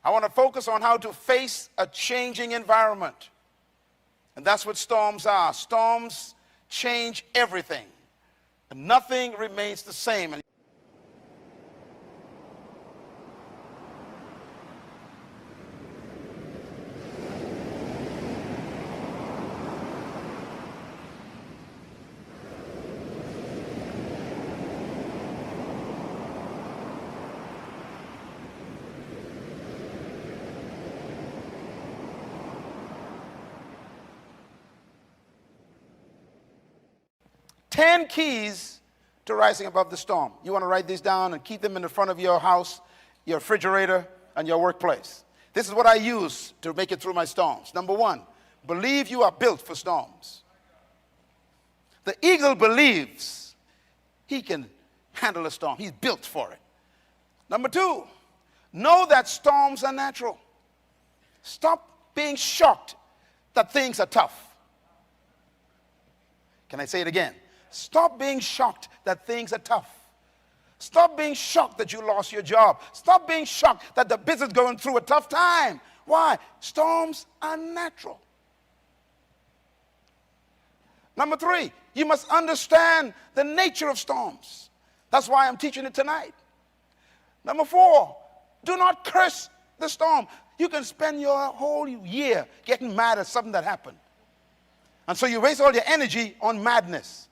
I want to focus on how to face a changing environment. And that's what storms are. Storms change everything. And nothing remains the same. 10 keys to rising above the storm. You want to write these down and keep them in the front of your house, your refrigerator, and your workplace. This is what I use to make it through my storms. Number one, believe you are built for storms. The eagle believes he can handle a storm. He's built for it. Number two, know that storms are natural. Stop being shocked that things are tough. Can I say it again? Stop being shocked that things are tough. Stop being shocked that you lost your job. Stop being shocked that the business is going through a tough time. Why? Storms are natural. Number three, you must understand the nature of storms. That's why I'm teaching it tonight. Number four, do not curse the storm. You can spend your whole year getting mad at something that happened. And so you waste all your energy on madness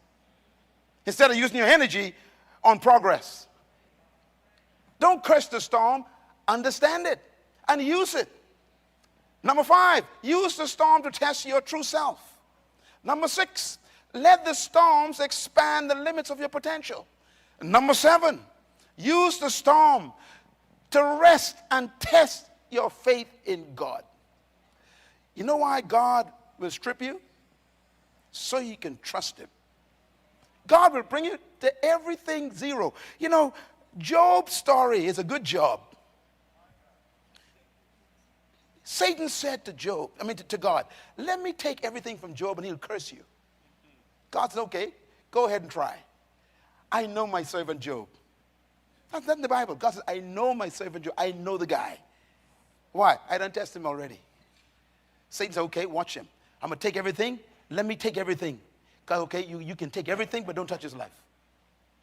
instead of using your energy on progress. Don't curse the storm. Understand it and use it. Number five, use the storm to test your true self. Number six, let the storms expand the limits of your potential. Number seven, use the storm to rest and test your faith in God. You know why God will strip you? So you can trust him. God will bring you to everything zero. You know, Job's story is a good job. Satan said to God, let me take everything from Job and he'll curse you. God said, okay, go ahead and try. I know my servant Job. That's in the Bible. God says, I know my servant Job. I know the guy. Why? I done test him already. Satan said, okay, watch him. I'm going to take everything. Let me take everything. God, okay, you can take everything, but don't touch his life.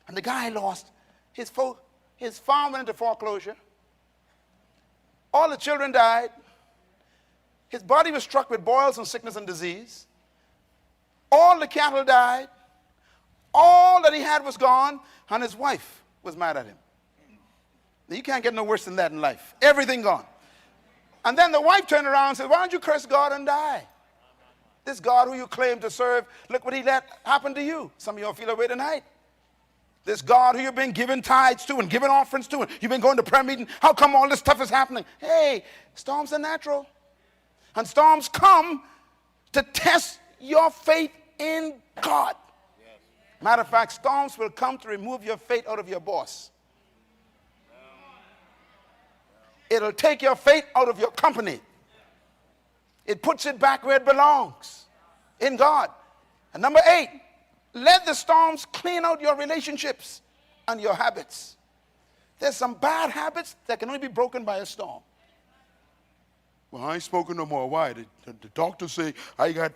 And the guy lost. His farm went into foreclosure. All the children died. His body was struck with boils and sickness and disease. All the cattle died. All that he had was gone. And his wife was mad at him. You can't get no worse than that in life. Everything gone. And then the wife turned around and said, why don't you curse God and die? This God who you claim to serve, look what he let happen to you. Some of y'all feel that way tonight. This God who you've been giving tithes to and giving offerings to, and you've been going to prayer meeting, how come all this stuff is happening? Hey, storms are natural. And storms come to test your faith in God. Matter of fact, storms will come to remove your faith out of your boss. It'll take your faith out of your company. It puts it back where it belongs, in God. And number 8, let the storms clean out your relationships and your habits. There's some bad habits that can only be broken by a storm. Well, I ain't smoking no more. Why? The doctor say I got,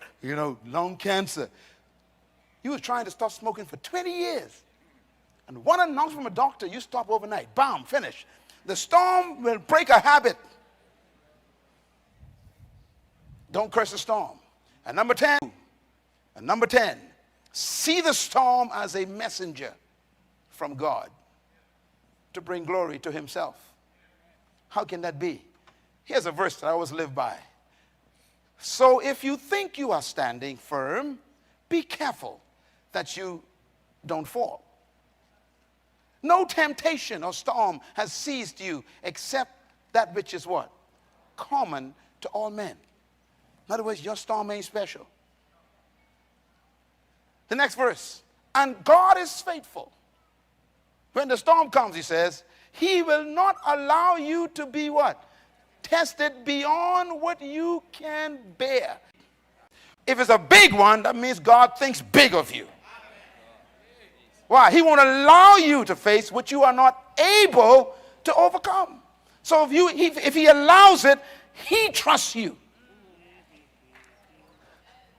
lung cancer. You was trying to stop smoking for 20 years. And one announcement from a doctor, you stop overnight. Bam, finish. The storm will break a habit. Don't curse the storm. And number 10, see the storm as a messenger from God to bring glory to himself. How can that be? Here's a verse that I always live by. So if you think you are standing firm, be careful that you don't fall. No temptation or storm has seized you except that which is what? Common to all men. In other words, your storm ain't special. The next verse. And God is faithful. When the storm comes, he says, he will not allow you to be what? Tested beyond what you can bear. If it's a big one, that means God thinks big of you. Why? He won't allow you to face what you are not able to overcome. So if he allows it, he trusts you.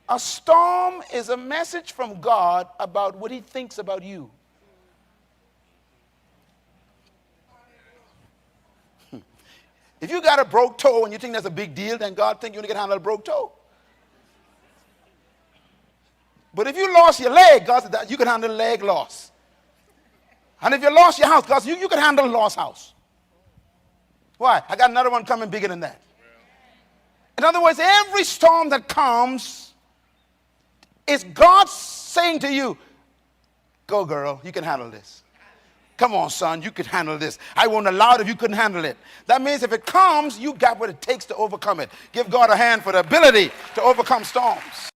A storm is a message from God about what he thinks about you. If you got a broke toe and you think that's a big deal, then God thinks you can handle a broke toe. But if you lost your leg, God said that you can handle leg loss. And if you lost your house, God said you can handle a lost house. Why? I got another one coming bigger than that. In other words, every storm that comes is God saying to you, go girl, you can handle this. Come on, son, you can handle this. I won't allow it if you couldn't handle it. That means if it comes, you got what it takes to overcome it. Give God a hand for the ability to overcome storms.